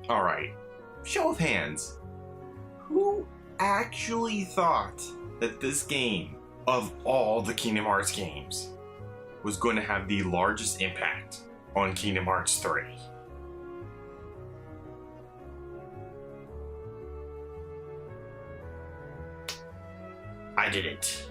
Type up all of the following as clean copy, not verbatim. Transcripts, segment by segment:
Alright, show of hands. Who actually thought that this game, of all the Kingdom Hearts games, was going to have the largest impact on Kingdom Hearts 3? I didn't.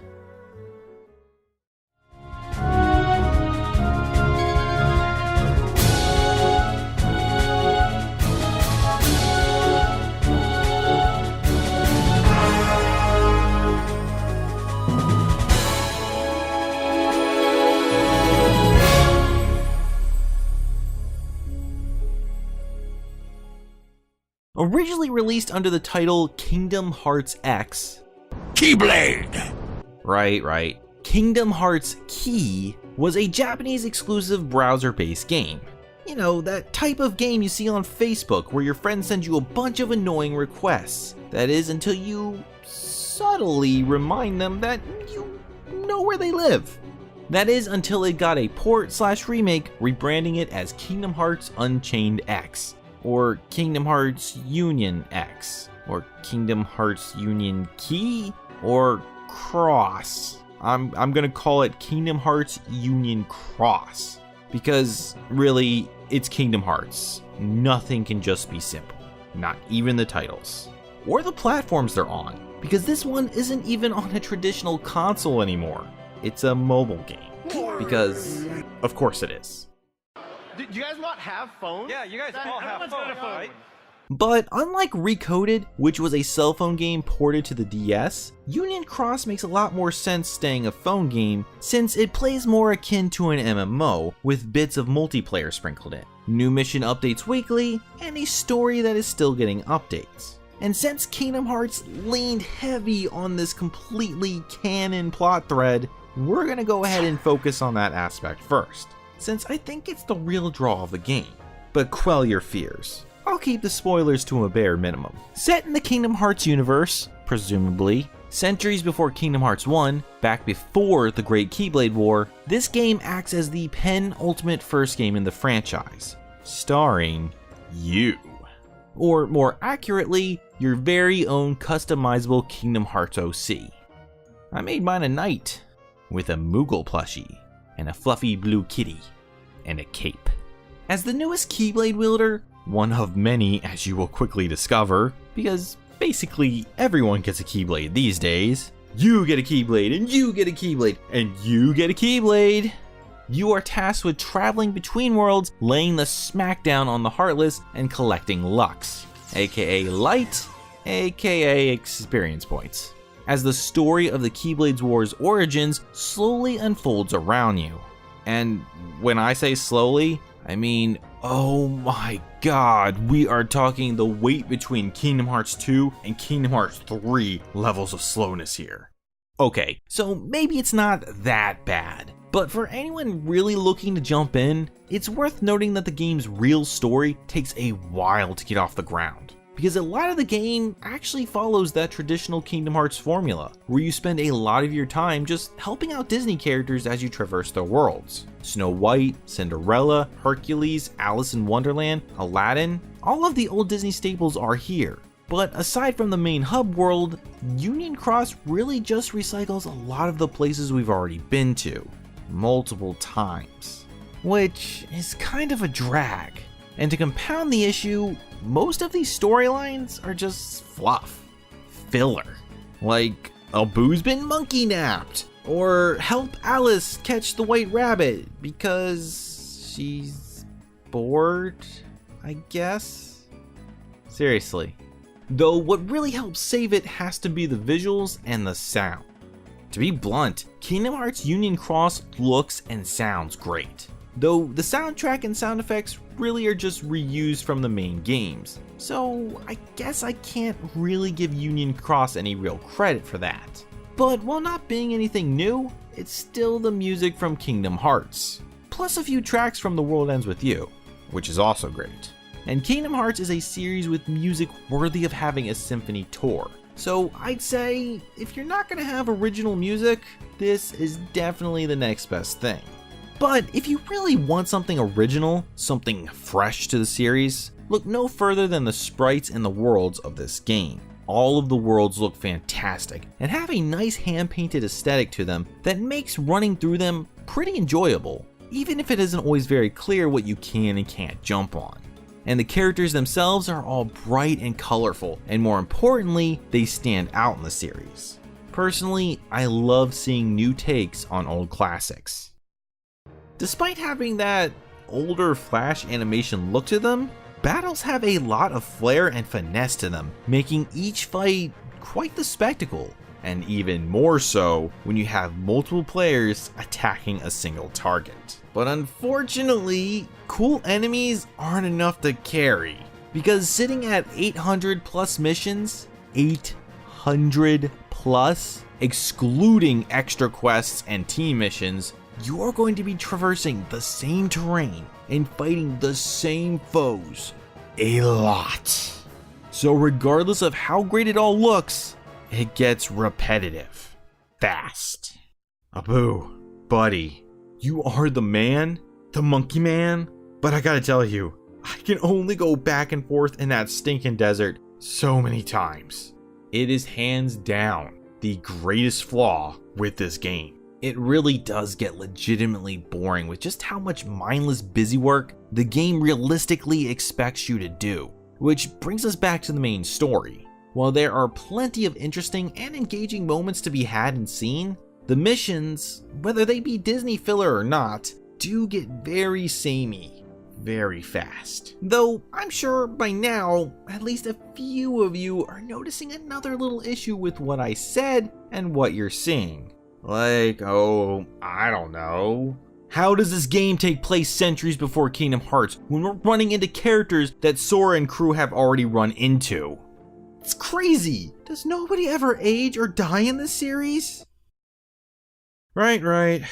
Originally released under the title Kingdom Hearts X, Keyblade! Right. Kingdom Hearts Key was a Japanese exclusive browser-based game. You know, that type of game you see on Facebook where your friends send you a bunch of annoying requests. That is, until you subtly remind them that you know where they live. That is, until it got a port/remake rebranding it as Kingdom Hearts Unchained X, or Kingdom Hearts Union X, or Kingdom Hearts Union Key, or Cross. I'm gonna call it Kingdom Hearts Union Cross, because really, it's Kingdom Hearts. Nothing can just be simple. Not even the titles. Or the platforms they're on, because this one isn't even on a traditional console anymore. It's a mobile game. Because, of course it is. Do you guys not have phones? Yeah, you guys all have phones, right? But unlike Recoded, which was a cell phone game ported to the DS, Union Cross makes a lot more sense staying a phone game since it plays more akin to an MMO with bits of multiplayer sprinkled in, new mission updates weekly, and a story that is still getting updates. And since Kingdom Hearts leaned heavy on this completely canon plot thread, we're gonna go ahead and focus on that aspect first, since I think it's the real draw of the game. But quell your fears. I'll keep the spoilers to a bare minimum. Set in the Kingdom Hearts universe, presumably, centuries before Kingdom Hearts 1, back before the Great Keyblade War, this game acts as the penultimate first game in the franchise, starring you. Or more accurately, your very own customizable Kingdom Hearts OC. I made mine a knight, with a Moogle plushie, and a fluffy blue kitty, and a cape. As the newest Keyblade wielder, one of many as you will quickly discover, because basically everyone gets a Keyblade these days. You get a Keyblade, and you get a Keyblade, and you get a Keyblade. You are tasked with traveling between worlds, laying the smackdown on the Heartless, and collecting Lux, aka Light, aka Experience Points, as the story of the Keyblades War's origins slowly unfolds around you. And when I say slowly, I mean, oh my god, we are talking the wait between Kingdom Hearts 2 and Kingdom Hearts 3 levels of slowness here. Okay, so maybe it's not that bad, but for anyone really looking to jump in, it's worth noting that the game's real story takes a while to get off the ground, because a lot of the game actually follows that traditional Kingdom Hearts formula, where you spend a lot of your time just helping out Disney characters as you traverse their worlds. Snow White, Cinderella, Hercules, Alice in Wonderland, Aladdin, all of the old Disney staples are here. But aside from the main hub world, Union Cross really just recycles a lot of the places we've already been to, multiple times, which is kind of a drag. And to compound the issue, most of these storylines are just fluff, filler, like Abu's been monkey napped, or help Alice catch the white rabbit because she's bored, I guess? Seriously. Though what really helps save it has to be the visuals and the sound. To be blunt, Kingdom Hearts Union Cross looks and sounds great, though the soundtrack and sound effects really are just reused from the main games, so I guess I can't really give Union Cross any real credit for that. But while not being anything new, it's still the music from Kingdom Hearts, plus a few tracks from The World Ends With You, which is also great. And Kingdom Hearts is a series with music worthy of having a symphony tour, so I'd say if you're not going to have original music, this is definitely the next best thing. But if you really want something original, something fresh to the series, look no further than the sprites and the worlds of this game. All of the worlds look fantastic and have a nice hand-painted aesthetic to them that makes running through them pretty enjoyable, even if it isn't always very clear what you can and can't jump on. And the characters themselves are all bright and colorful, and more importantly, they stand out in the series. Personally, I love seeing new takes on old classics. Despite having that older Flash animation look to them, battles have a lot of flair and finesse to them, making each fight quite the spectacle, and even more so when you have multiple players attacking a single target. But unfortunately, cool enemies aren't enough to carry, because sitting at 800 plus missions, 800 plus, excluding extra quests and team missions, you are going to be traversing the same terrain and fighting the same foes a lot. So regardless of how great it all looks, it gets repetitive fast. Abu, buddy, you are the man, the monkey man, but I gotta tell you, I can only go back and forth in that stinking desert so many times. It is hands down the greatest flaw with this game. It really does get legitimately boring with just how much mindless busywork the game realistically expects you to do, which brings us back to the main story. While there are plenty of interesting and engaging moments to be had and seen, the missions, whether they be Disney filler or not, do get very samey very fast. Though I'm sure by now, at least a few of you are noticing another little issue with what I said and what you're seeing. Like, oh, I don't know. How does this game take place centuries before Kingdom Hearts when we're running into characters that Sora and crew have already run into? It's crazy! Does nobody ever age or die in this series? Right.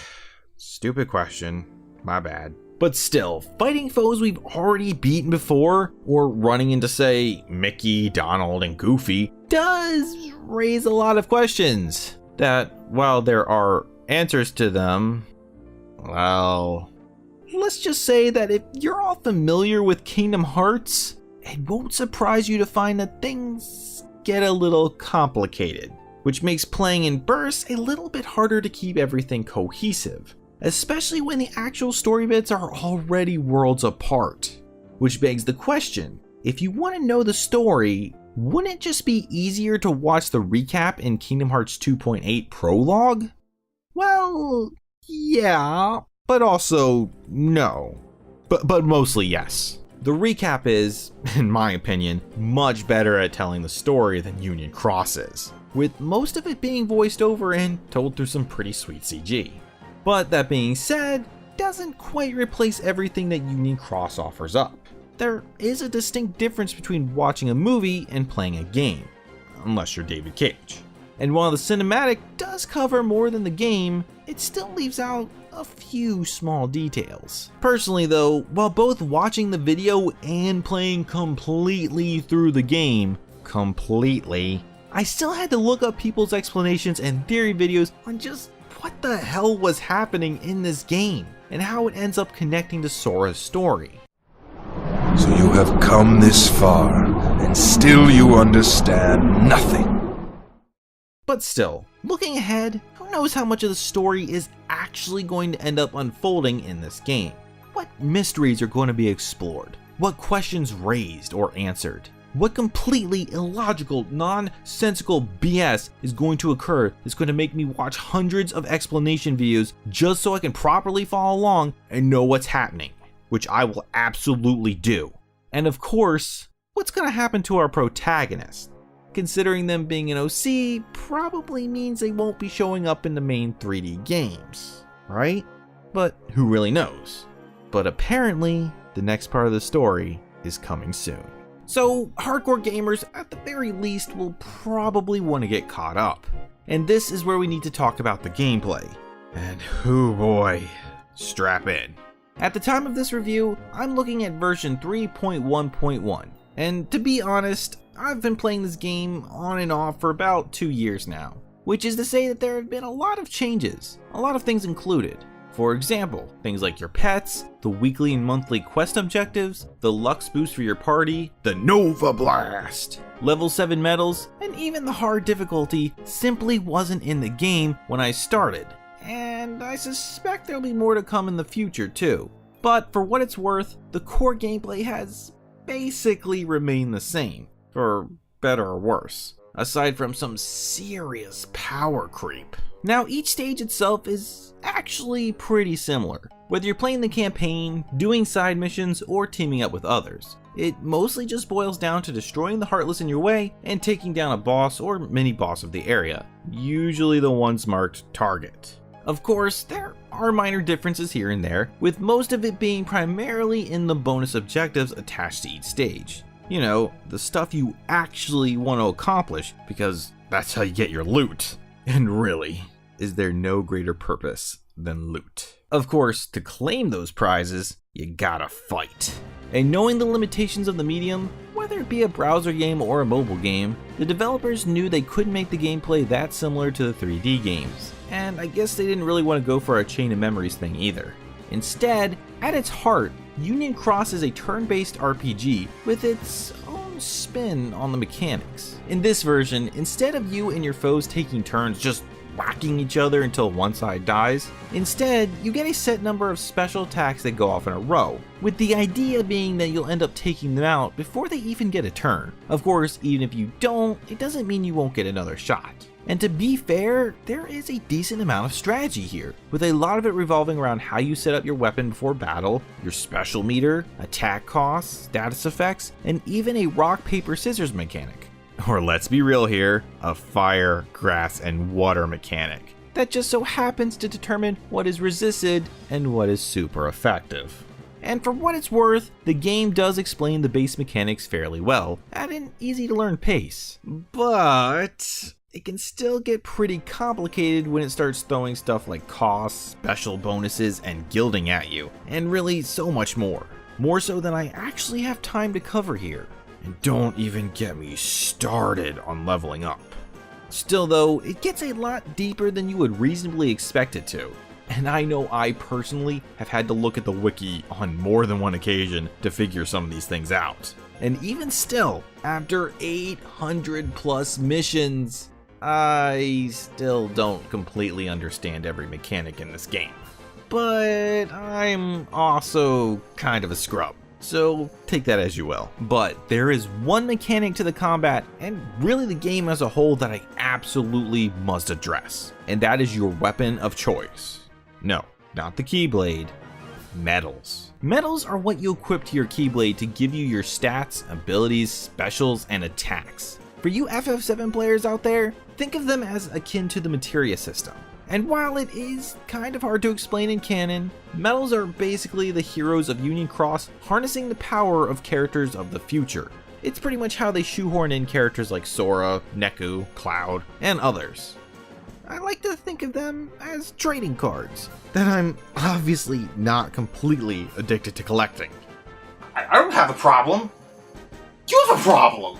Stupid question. My bad. But still, fighting foes we've already beaten before, or running into, say, Mickey, Donald, and Goofy, does raise a lot of questions. That, while there are answers to them, well, let's just say that if you're all familiar with Kingdom Hearts, it won't surprise you to find that things get a little complicated, which makes playing in bursts a little bit harder to keep everything cohesive, especially when the actual story bits are already worlds apart. Which begs the question, if you want to know the story, wouldn't it just be easier to watch the recap in Kingdom Hearts 2.8 Prologue? Well, yeah, but also no. But mostly yes. The recap is, in my opinion, much better at telling the story than Union Cross is, with most of it being voiced over and told through some pretty sweet CG. But that being said, doesn't quite replace everything that Union Cross offers up. There is a distinct difference between watching a movie and playing a game, unless you're David Cage. And while the cinematic does cover more than the game, it still leaves out a few small details. Personally though, while both watching the video and playing completely through the game, I still had to look up people's explanations and theory videos on just what the hell was happening in this game, and how it ends up connecting to Sora's story. So you have come this far, and still you understand nothing. But still, looking ahead, who knows how much of the story is actually going to end up unfolding in this game? What mysteries are going to be explored? What questions raised or answered? What completely illogical, nonsensical BS is going to occur that's going to make me watch hundreds of explanation videos just so I can properly follow along and know what's happening, which I will absolutely do. And of course, what's going to happen to our protagonist? Considering them being an OC probably means they won't be showing up in the main 3D games, right? But who really knows? But apparently, the next part of the story is coming soon. So hardcore gamers, at the very least, will probably want to get caught up. And this is where we need to talk about the gameplay. And oh boy, strap in. At the time of this review, I'm looking at version 3.1.1. And to be honest, I've been playing this game on and off for about 2 years now. Which is to say that there have been a lot of changes, a lot of things included. For example, things like your pets, the weekly and monthly quest objectives, the Lux boost for your party, the Nova Blast, level 7 medals, and even the hard difficulty simply wasn't in the game when I started. And I suspect there'll be more to come in the future too. But for what it's worth, the core gameplay has basically remained the same, for better or worse, aside from some serious power creep. Now, each stage itself is actually pretty similar, whether you're playing the campaign, doing side missions, or teaming up with others. It mostly just boils down to destroying the Heartless in your way and taking down a boss or mini-boss of the area, usually the ones marked target. Of course, there are minor differences here and there, with most of it being primarily in the bonus objectives attached to each stage. You know, the stuff you actually want to accomplish, because that's how you get your loot. And really, is there no greater purpose than loot? Of course, to claim those prizes, you gotta fight. And knowing the limitations of the medium, whether it be a browser game or a mobile game, the developers knew they couldn't make the gameplay that similar to the 3D games. And I guess they didn't really want to go for a chain of memories thing either. Instead, at its heart, Union Cross is a turn-based RPG with its own spin on the mechanics. In this version, instead of you and your foes taking turns just whacking each other until one side dies, instead you get a set number of special attacks that go off in a row, with the idea being that you'll end up taking them out before they even get a turn. Of course, even if you don't, it doesn't mean you won't get another shot. And to be fair, there is a decent amount of strategy here, with a lot of it revolving around how you set up your weapon before battle, your special meter, attack costs, status effects, and even a rock, paper, scissors mechanic. Or let's be real here, a fire, grass, and water mechanic that just so happens to determine what is resisted and what is super effective. And for what it's worth, the game does explain the base mechanics fairly well, at an easy to learn pace. But it can still get pretty complicated when it starts throwing stuff like costs, special bonuses, and gilding at you, and really so much more. More so than I actually have time to cover here. And don't even get me started on leveling up. Still though, it gets a lot deeper than you would reasonably expect it to. And I know I personally have had to look at the wiki on more than one occasion to figure some of these things out. And even still, after 800 plus missions, I still don't completely understand every mechanic in this game. But I'm also kind of a scrub, so take that as you will. But there is one mechanic to the combat, and really the game as a whole, that I absolutely must address. And that is your weapon of choice. No, not the Keyblade, medals. Medals are what you equip to your Keyblade to give you your stats, abilities, specials, and attacks. For you FF7 players out there, think of them as akin to the materia system. And while it is kind of hard to explain in canon, medals are basically the heroes of Union Cross harnessing the power of characters of the future. It's pretty much how they shoehorn in characters like Sora, Neku, Cloud, and others. I like to think of them as trading cards that I'm obviously not completely addicted to collecting. I don't have a problem. You have a problem.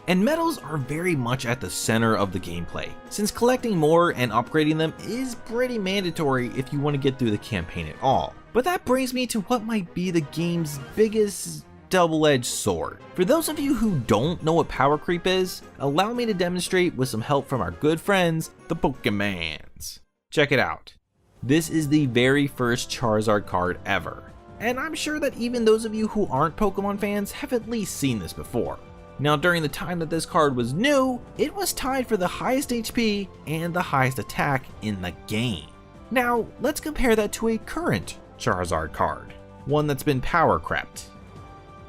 And medals are very much at the center of the gameplay, since collecting more and upgrading them is pretty mandatory if you want to get through the campaign at all. But that brings me to what might be the game's biggest double-edged sword. For those of you who don't know what power creep is, allow me to demonstrate with some help from our good friends, the Pokemans. Check it out. This is the very first Charizard card ever, and I'm sure that even those of you who aren't Pokemon fans have at least seen this before. Now, during the time that this card was new, it was tied for the highest HP and the highest attack in the game. Now, let's compare that to a current Charizard card, one that's been power crept.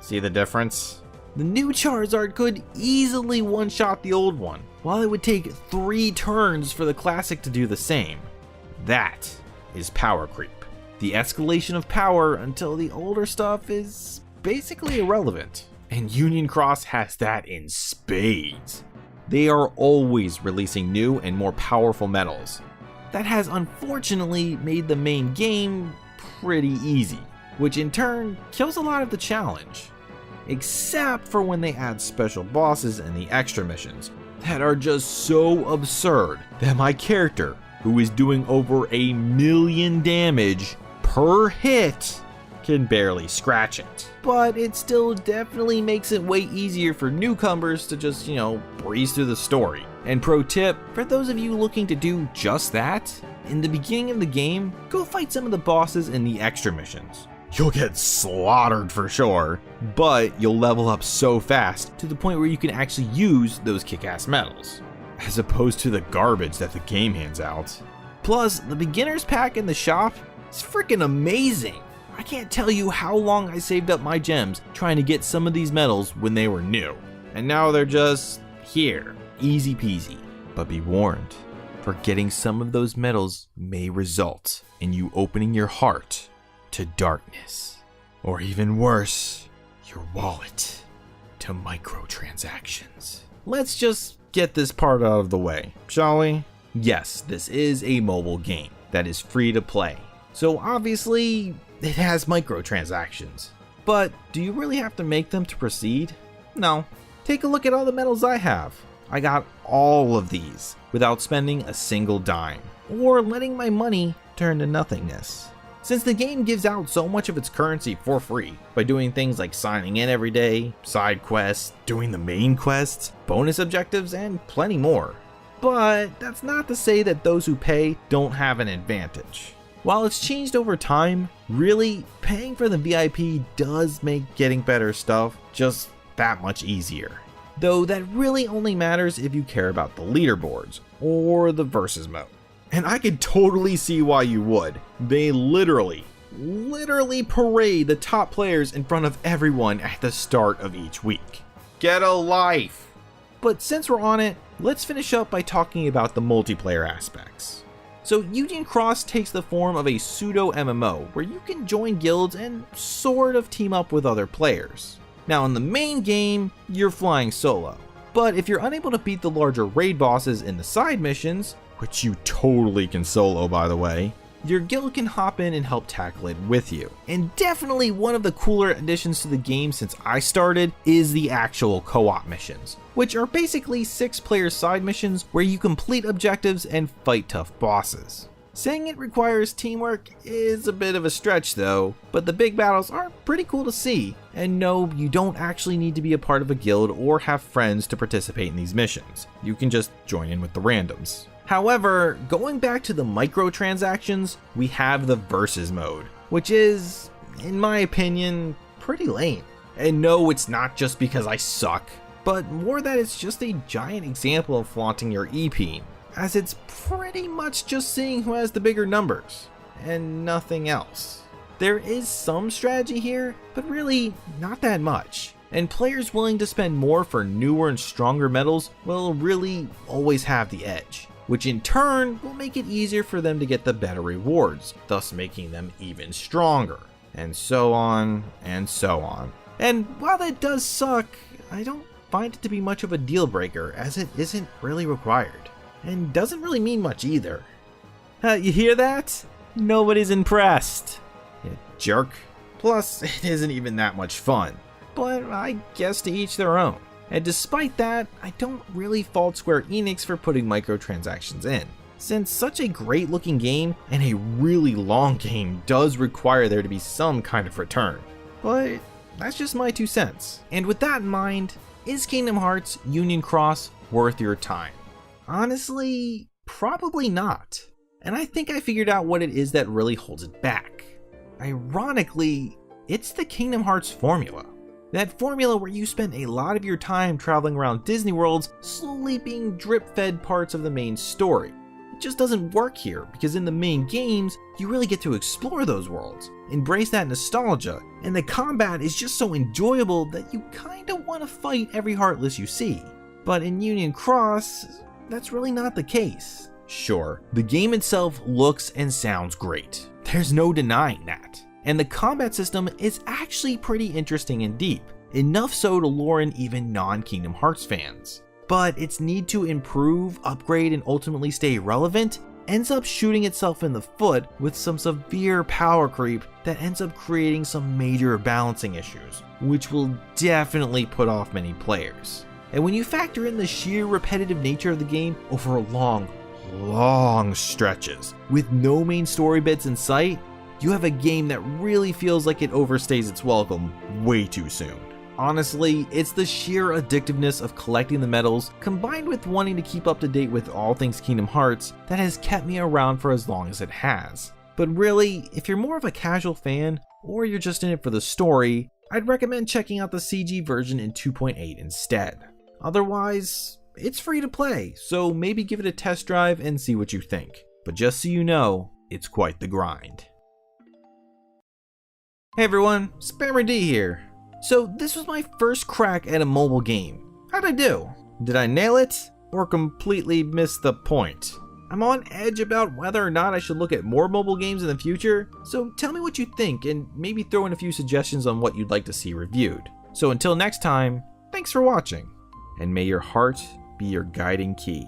See the difference? The new Charizard could easily one-shot the old one, while it would take 3 turns for the classic to do the same. That is power creep. The escalation of power until the older stuff is basically irrelevant. And Union Cross has that in spades. They are always releasing new and more powerful medals. That has unfortunately made the main game pretty easy, which in turn kills a lot of the challenge. Except for when they add special bosses and the extra missions that are just so absurd that my character who is doing over 1,000,000 damage per hit, can barely scratch it. But it still definitely makes it way easier for newcomers to just, breeze through the story. And pro tip, for those of you looking to do just that, in the beginning of the game, go fight some of the bosses in the extra missions. You'll get slaughtered for sure, but you'll level up so fast to the point where you can actually use those kick-ass medals, as opposed to the garbage that the game hands out. Plus, the beginner's pack in the shop is freaking amazing. I can't tell you how long I saved up my gems trying to get some of these medals when they were new. And now they're just here, easy peasy. But be warned, for getting some of those medals may result in you opening your heart to darkness. Or even worse, your wallet to microtransactions. Let's just get this part out of the way, shall we? Yes, this is a mobile game that is free to play. So obviously, it has microtransactions. But do you really have to make them to proceed? No. Take a look at all the medals I have. I got all of these without spending a single dime, or letting my money turn to nothingness. Since the game gives out so much of its currency for free by doing things like signing in every day, side quests, doing the main quests, bonus objectives, and plenty more. But that's not to say that those who pay don't have an advantage. While it's changed over time, really, paying for the VIP does make getting better stuff just that much easier. Though that really only matters if you care about the leaderboards or the versus mode. And I could totally see why you would. They literally parade the top players in front of everyone at the start of each week. Get a life! But since we're on it, let's finish up by talking about the multiplayer aspects. So Union Cross takes the form of a pseudo MMO where you can join guilds and sort of team up with other players. Now in the main game, you're flying solo. But if you're unable to beat the larger raid bosses in the side missions, which you totally can solo by the way, your guild can hop in and help tackle it with you. And definitely one of the cooler additions to the game since I started is the actual co-op missions, which are basically 6-player side missions where you complete objectives and fight tough bosses. Saying it requires teamwork is a bit of a stretch though, but the big battles are pretty cool to see, and no, you don't actually need to be a part of a guild or have friends to participate in these missions. You can just join in with the randoms. However, going back to the microtransactions, we have the versus mode, which is, in my opinion, pretty lame. And no, it's not just because I suck, but more that it's just a giant example of flaunting your EP, as it's pretty much just seeing who has the bigger numbers, and nothing else. There is some strategy here, but really not that much. And players willing to spend more for newer and stronger medals will really always have the edge, which in turn will make it easier for them to get the better rewards, thus making them even stronger, and so on and so on. And while that does suck, I don't find it to be much of a deal breaker, as it isn't really required, and doesn't really mean much either. You hear that? Nobody's impressed. You jerk. Plus, it isn't even that much fun, but I guess to each their own. And despite that, I don't really fault Square Enix for putting microtransactions in, since such a great looking game and a really long game does require there to be some kind of return. But that's just my 2 cents. And with that in mind, is Kingdom Hearts Union Cross worth your time? Honestly, probably not. And I think I figured out what it is that really holds it back. Ironically, it's the Kingdom Hearts formula. That formula where you spend a lot of your time traveling around Disney worlds, slowly being drip-fed parts of the main story. It just doesn't work here, because in the main games, you really get to explore those worlds, embrace that nostalgia, and the combat is just so enjoyable that you kinda want to fight every Heartless you see. But in Union Cross, that's really not the case. Sure, the game itself looks and sounds great. There's no denying that. And the combat system is actually pretty interesting and deep, enough so to lure in even non-Kingdom Hearts fans. But its need to improve, upgrade, and ultimately stay relevant ends up shooting itself in the foot with some severe power creep that ends up creating some major balancing issues, which will definitely put off many players. And when you factor in the sheer repetitive nature of the game over a long, long stretches with no main story bits in sight, you have a game that really feels like it overstays its welcome way too soon. Honestly, it's the sheer addictiveness of collecting the medals combined with wanting to keep up to date with all things Kingdom Hearts that has kept me around for as long as it has. But really, if you're more of a casual fan, or you're just in it for the story, I'd recommend checking out the CG version in 2.8 instead. Otherwise, it's free to play, so maybe give it a test drive and see what you think. But just so you know, it's quite the grind. Hey everyone, Spammer D here. So this was my first crack at a mobile game. How'd I do? Did I nail it? Or completely miss the point? I'm on edge about whether or not I should look at more mobile games in the future, so tell me what you think and maybe throw in a few suggestions on what you'd like to see reviewed. So until next time, thanks for watching, and may your heart be your guiding key.